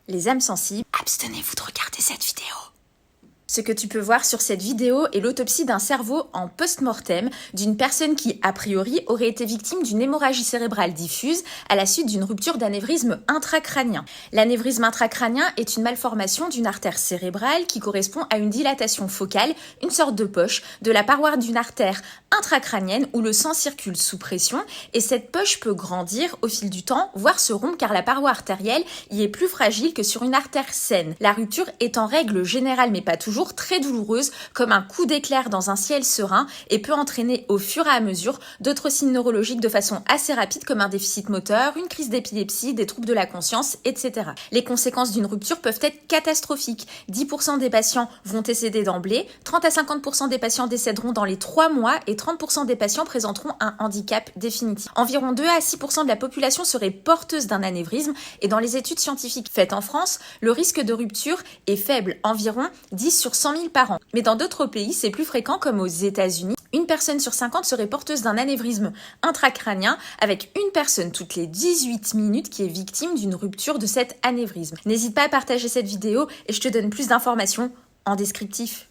Les âmes sensibles, abstenez-vous de regarder cette vidéo. Ce que tu peux voir sur cette vidéo est l'autopsie d'un cerveau en post-mortem d'une personne qui, a priori, aurait été victime d'une hémorragie cérébrale diffuse à la suite d'une rupture d'anévrisme intracrânien. L'anévrisme intracrânien est une malformation d'une artère cérébrale qui correspond à une dilatation focale, une sorte de poche, de la paroi d'une artère intracrânienne où le sang circule sous pression et cette poche peut grandir au fil du temps, voire se rompre car la paroi artérielle y est plus fragile que sur une artère saine. La rupture est en règle générale, mais pas toujours, très douloureuse, comme un coup d'éclair dans un ciel serein et peut entraîner au fur et à mesure d'autres signes neurologiques de façon assez rapide comme un déficit moteur, une crise d'épilepsie, des troubles de la conscience, etc. Les conséquences d'une rupture peuvent être catastrophiques. 10% des patients vont décéder d'emblée, 30 à 50% des patients décéderont dans les 3 mois et 30% des patients présenteront un handicap définitif. Environ 2 à 6% de la population serait porteuse d'un anévrisme et dans les études scientifiques faites en France, le risque de rupture est faible, environ 10 sur 100 000 par an. Mais dans d'autres pays, c'est plus fréquent comme aux États-Unis. Une personne sur 50 serait porteuse d'un anévrisme intracrânien avec une personne toutes les 18 minutes qui est victime d'une rupture de cet anévrisme. N'hésite pas à partager cette vidéo et je te donne plus d'informations en descriptif.